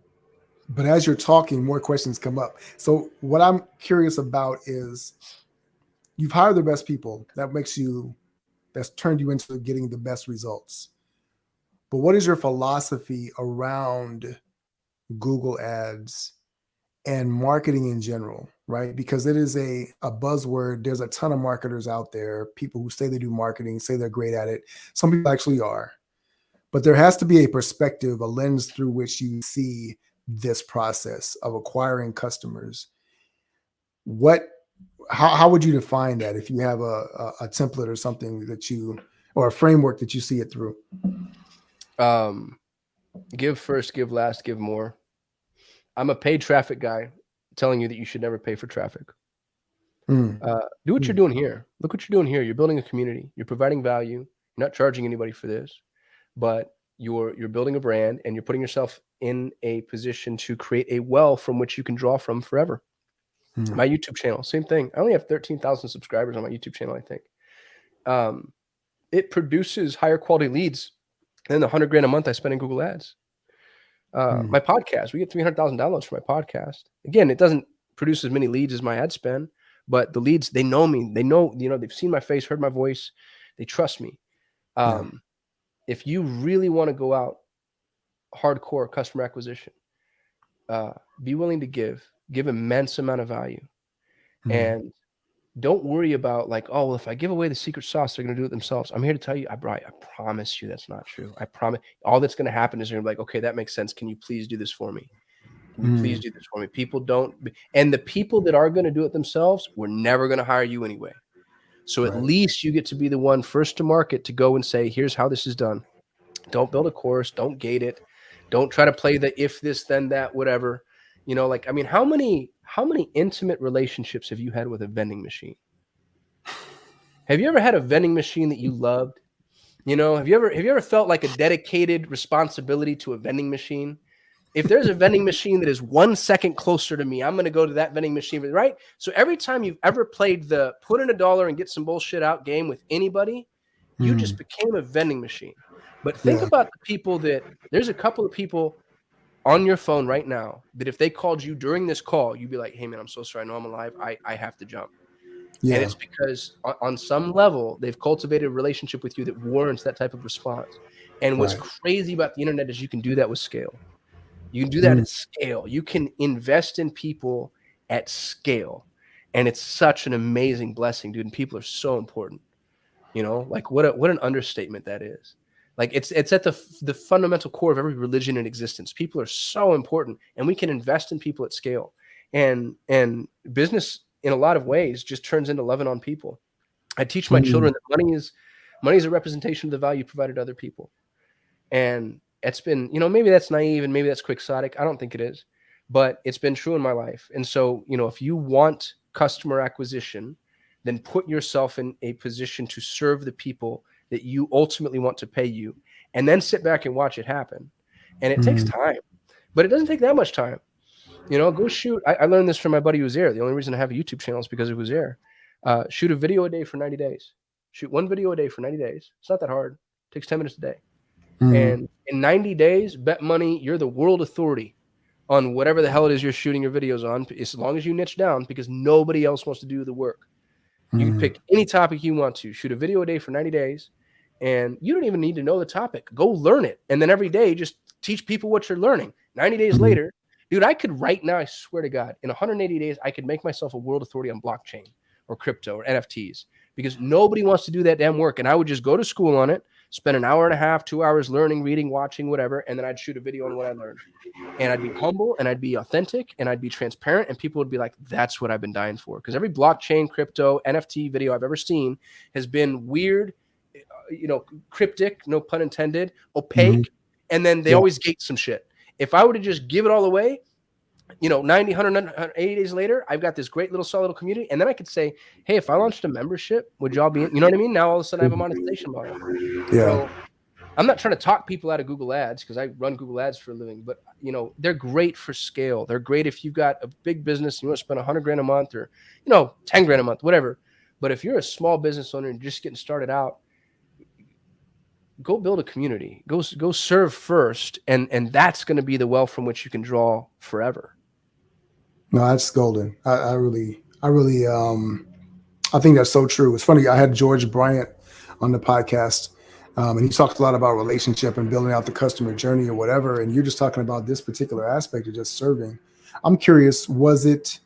but as you're talking, more questions come up. So what I'm curious about is you've hired the best people. That's turned you into getting the best results. But what is your philosophy around Google Ads and marketing in general, right? Because it is a buzzword. There's a ton of marketers out there, people who say they do marketing, say they're great at it. Some people actually are. But there has to be a perspective, a lens through which you see this process of acquiring customers. What how would you define that if you have a template or something or a framework that you see it through? Give first, give last, give more. I'm a paid traffic guy telling you that you should never pay for traffic. Mm, Do what you're mm, doing here. Look what you're doing here. You're building a community. You're providing value. You're not charging anybody for this, but you're building a brand and you're putting yourself in a position to create a well from which you can draw from forever. mm, My YouTube channel, same thing. I only have 13,000 subscribers on my YouTube channel, I think. It produces higher quality leads than the 100 grand a month I spend in Google Ads. mm, My podcast, we get 300,000 downloads for my podcast. Again, it doesn't produce as many leads as my ad spend, but the leads, they know me. They know, they've seen my face, heard my voice. They trust me. yeah. If you really want to go out hardcore customer acquisition, be willing to give immense amount of value. Mm, And don't worry about like, oh, well, if I give away the secret sauce, they're going to do it themselves. I'm here to tell you, I promise you that's not true. I promise. All that's going to happen is you're going to be like, okay, that makes sense. Can you please do this for me? Can you please mm, do this for me? People don't, and the people that are going to do it themselves, we're never going to hire you anyway. So at right. least you get to be the one first to market to go and say, here's how this is done. Don't build a course. Don't gate it. Don't try to play the if this, then that, whatever. Like, I mean, how many intimate relationships have you had with a vending machine? Have you ever had a vending machine that you loved? Have you ever felt like a dedicated responsibility to a vending machine? If there's a vending machine that is 1 second closer to me, I'm going to go to that vending machine, right? So every time you've ever played the put in $1 and get some bullshit out game with anybody, you just Mm, became a vending machine. But think yeah. about the people there's a couple of people on your phone right now that if they called you during this call, you'd be like, hey man, I'm so sorry. I know I'm alive. I have to jump. And Yeah. it's because on some level, they've cultivated a relationship with you that warrants that type of response. And what's Right. crazy about the internet is you can do that with scale. You can do that Mm, at scale. You can invest in people at scale. And it's such an amazing blessing, dude. And people are so important. Like what an understatement that is. Like it's at the fundamental core of every religion in existence. People are so important, and we can invest in people at scale. And business in a lot of ways just turns into loving on people. I teach my mm, children that money is a representation of the value provided to other people. And it's been, maybe that's naive and maybe that's quixotic. I don't think it is, but it's been true in my life. And so, if you want customer acquisition, then put yourself in a position to serve the people that you ultimately want to pay you, and then sit back and watch it happen. And it takes mm, time, but it doesn't take that much time. Go shoot. I learned this from my buddy Uzair. The only reason I have a YouTube channel is because of Uzair. Shoot a video a day for 90 days. Shoot one video a day for 90 days. It's not that hard. It takes 10 minutes a day. mm, And in 90 days, bet money you're the world authority on whatever the hell it is you're shooting your videos on, as long as you niche down, because nobody else wants to do the work. You can mm, pick any topic you want to, shoot a video a day for 90 days, and you don't even need to know the topic. Go learn it. And then every day, just teach people what you're learning. 90 days mm, later, dude, I could right now, I swear to God, in 180 days, I could make myself a world authority on blockchain or crypto or NFTs, because nobody wants to do that damn work. And I would just go to school on it, spend an hour and a half, 2 hours learning, reading, watching, whatever, and then I'd shoot a video on what I learned. And I'd be humble and I'd be authentic and I'd be transparent, and people would be like, that's what I've been dying for. Because every blockchain, crypto, NFT video I've ever seen has been weird, cryptic, no pun intended, opaque, and then they always gate some shit. If I were to just give it all away, 90, 100, 180 days later, I've got this great little solid little community. And then I could say, hey, if I launched a membership, would y'all be, you know what I mean? Now all of a sudden I have a monetization model. Yeah. So I'm not trying to talk people out of Google Ads because I run Google Ads for a living, but they're great for scale. They're great if you've got a big business and you want to spend 100 grand a month or, 10 grand a month, whatever. But if you're a small business owner and just getting started out, go build a community, go serve first. And that's going to be the well from which you can draw forever. No, that's golden. I really, I think that's so true. It's funny. I had George Bryant on the podcast, and he talked a lot about relationship and building out the customer journey or whatever. And you're just talking about this particular aspect of just serving. I'm curious, was it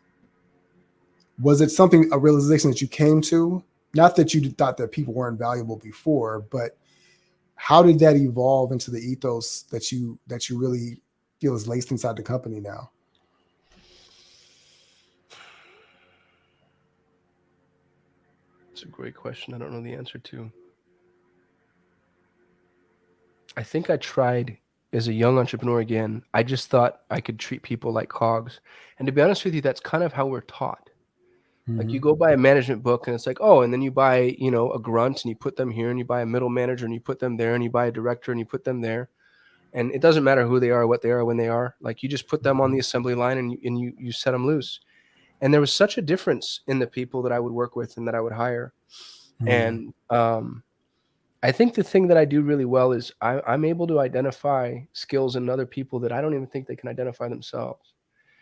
something, a realization that you came to? Not that you thought that people weren't valuable before, but how did that evolve into the ethos that you really feel is laced inside the company now? It's a great question. I don't know the answer to. I think I tried as a young entrepreneur again. I just thought I could treat people like cogs. And to be honest with you, that's kind of how we're taught. Like you go buy a management book and it's like, oh, and then you buy, a grunt and you put them here, and you buy a middle manager and you put them there, and you buy a director and you put them there. And it doesn't matter who they are, what they are, when they are. Like you just put them on the assembly line and you set them loose. And there was such a difference in the people that I would work with and that I would hire. And I think the thing that I do really well is I'm able to identify skills in other people that I don't even think they can identify themselves.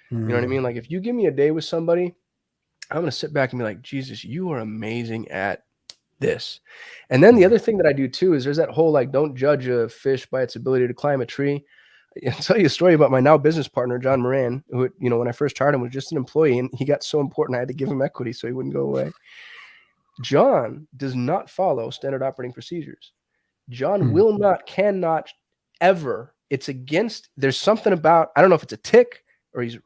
You know what I mean? Like if you give me a day with somebody, I'm going to sit back and be like, Jesus, you are amazing at this. And then the other thing that I do too is there's that whole, like, don't judge a fish by its ability to climb a tree. I'll tell you a story about my now business partner, John Moran, who, when I first hired him, was just an employee, and he got so important I had to give him equity so he wouldn't go away. John does not follow standard operating procedures. John will not, cannot ever. It's against, there's something about, I don't know if it's a tick or he's,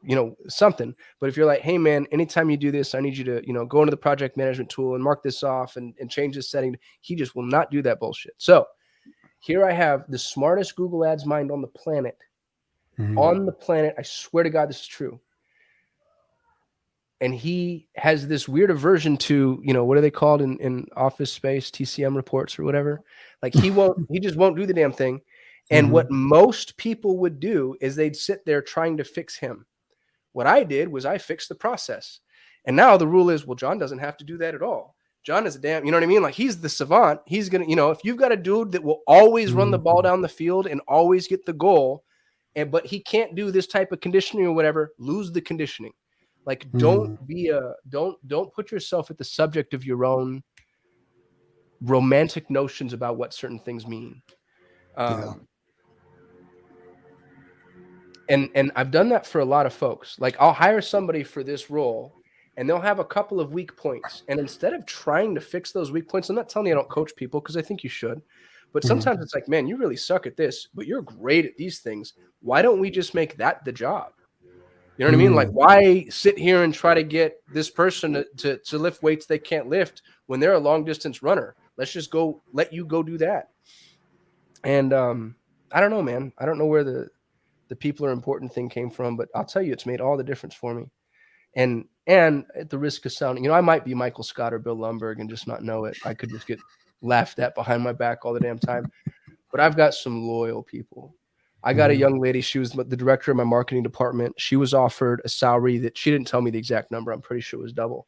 something, but if you're like, hey man, anytime you do this, I need you to, go into the project management tool and mark this off and change this setting. He just will not do that bullshit. So here I have the smartest Google Ads mind on the planet. On the planet. I swear to God, this is true. And he has this weird aversion to, what are they called in office space, TCM reports or whatever. Like he just won't do the damn thing. And what most people would do is they'd sit there trying to fix him. What I did was I fixed the process. And now the rule is, well, John doesn't have to do that at all. John is a damn, you know what I mean? Like he's the savant. He's going to, if you've got a dude that will always run the ball down the field and always get the goal, but he can't do this type of conditioning or whatever, lose the conditioning. Like don't put yourself at the subject of your own romantic notions about what certain things mean. And I've done that for a lot of folks. Like I'll hire somebody for this role and they'll have a couple of weak points. And instead of trying to fix those weak points, I'm not telling you I don't coach people because I think you should. But sometimes it's like, man, you really suck at this, but you're great at these things. Why don't we just make that the job? You know what I mean? Like, why sit here and try to get this person to lift weights they can't lift when they're a long distance runner? Let's just let you go do that. And I don't know, man. I don't know where the people are important thing came from, but I'll tell you, it's made all the difference for me. And at the risk of sounding, I might be Michael Scott or Bill Lumberg and just not know it. I could just get laughed at behind my back all the damn time. But I've got some loyal people. I got a young lady. She was the director of my marketing department. She was offered a salary that she didn't tell me the exact number. I'm pretty sure it was double.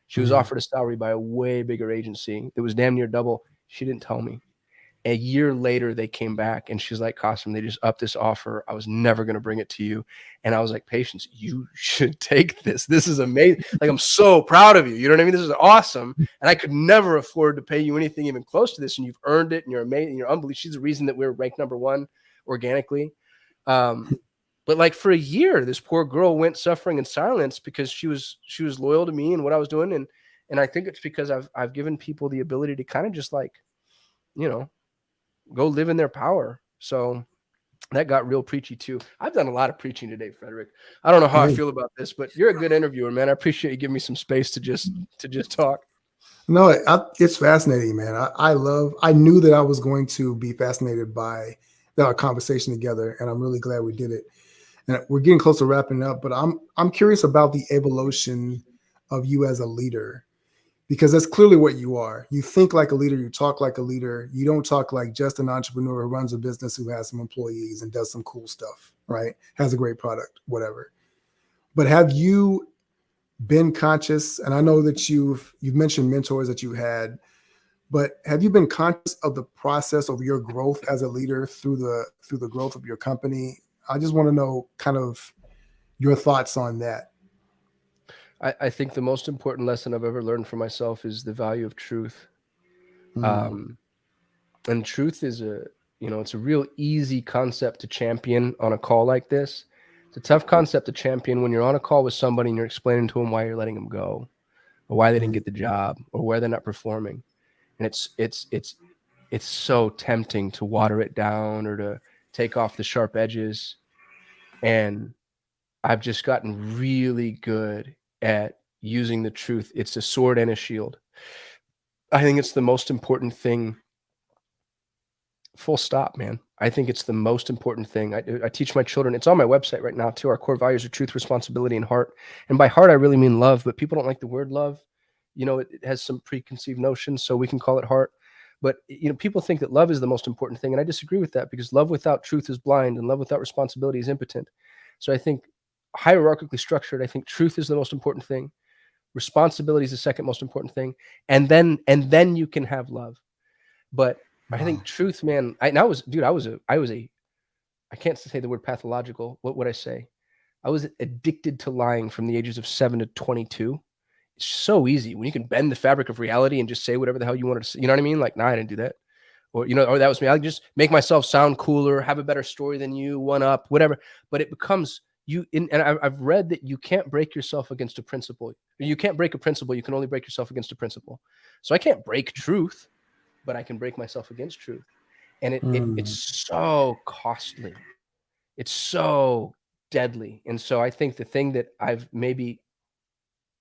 She was offered a salary by a way bigger agency. It was damn near double. She didn't tell me. A year later, they came back and she's like, Kasim, they just upped this offer. I was never going to bring it to you. And I was like, Patience, you should take this. This is amazing. Like, I'm so proud of you. You know what I mean? This is awesome. And I could never afford to pay you anything even close to this. And you've earned it and you're amazing. You're unbelievable. She's the reason that we're ranked number one organically. But like for a year, this poor girl went suffering in silence because she was loyal to me and what I was doing. And I think it's because I've given people the ability to kind of just like, go live in their power. So that got real preachy too. I've done a lot of preaching today, Frederick. I don't know how I Hey, feel about this, but you're a good interviewer, man. I appreciate you giving me some space to just talk. no, it's fascinating, man. I knew that I was going to be fascinated by our conversation together, and I'm really glad we did it. And we're getting close to wrapping up, but I'm curious about the evolution of you as a leader, because that's clearly what you are. You think like a leader, you talk like a leader. You don't talk like just an entrepreneur who runs a business, who has some employees and does some cool stuff, right? Has a great product, whatever. But have you been conscious? And I know that you've mentioned mentors that you had, but have you been conscious of the process of your growth as a leader through the growth of your company? I just want to know kind of your thoughts on that. I think the most important lesson I've ever learned for myself is the value of truth. Mm, Um, and truth is it's a real easy concept to champion on a call like this. It's a tough concept to champion when you're on a call with somebody and you're explaining to them why you're letting them go, or why they didn't mm, get the job, or why they're not performing. And it's so tempting to water it down or to take off the sharp edges. And I've just gotten really good at using the truth. It's a sword and a shield. I think it's the most important thing. Full stop, man. I think it's the most important thing. I teach my children. It's on my website right now too. Our core values are truth, responsibility, and heart. And by heart, I really mean love. But people don't like the word love. It has some preconceived notions, so we can call it heart. But people think that love is the most important thing, and I disagree with that, because love without truth is blind, and love without responsibility is impotent. So I think, hierarchically structured, I think truth is the most important thing. Responsibility is the second most important thing, and then you can have love. But I wow. think truth, man. I can't say the word pathological. What would I say? I was addicted to lying from the ages of 7 to 22. It's so easy when you can bend the fabric of reality and just say whatever the hell you wanted to say. You know what I mean? Like, nah, I didn't do that. Or that was me. I just make myself sound cooler, have a better story than you, one up, whatever. But it becomes and I've read that you can't break yourself against a principle. You can't break a principle. You can only break yourself against a principle. So I can't break truth, but I can break myself against truth. And it's Mm. so costly. It's so deadly. And so I think the thing that I've maybe,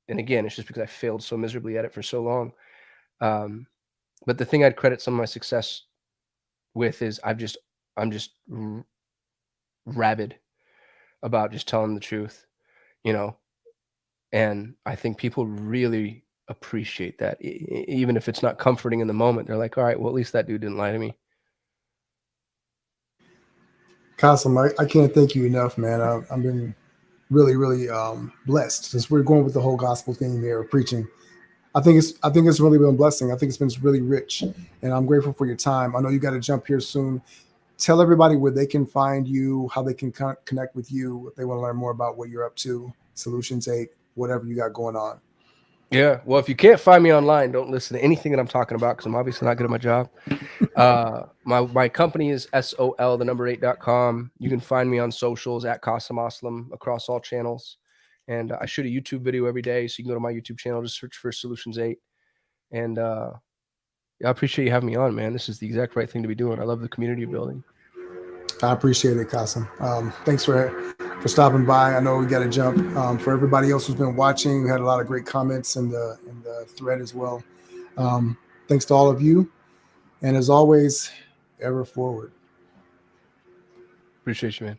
and again, it's just because I failed so miserably at it for so long. Um, but the thing I'd credit some of my success with is I'm just rabid about just telling the truth, you know, and I think people really appreciate that. Even if it's not comforting in the moment, they're like, all right, well, at least that dude didn't lie to me. Kasim, I can't thank you enough, man. I've been really, really blessed since we're going with the whole gospel theme here of preaching. I think it's really been a blessing. I think it's been really rich, and I'm grateful for your time. I know you got to jump here soon. Tell everybody where they can find you, how they can connect with you if they want to learn more about what you're up to, Solutions 8, whatever you got going on. Yeah. Well, if you can't find me online, don't listen to anything that I'm talking about, because I'm obviously not good at my job. My company is SOL, the number 8.com. You can find me on socials at Kasim Aslam across all channels. And I shoot a YouTube video every day. So you can go to my YouTube channel, just search for Solutions 8. And yeah, I appreciate you having me on, man. This is the exact right thing to be doing. I love the community building. I appreciate it, Kasim. Thanks for stopping by. I know we got to jump. For everybody else who's been watching, we had a lot of great comments in the thread as well. Um, Thanks to all of you, and as always, ever forward. Appreciate you, man.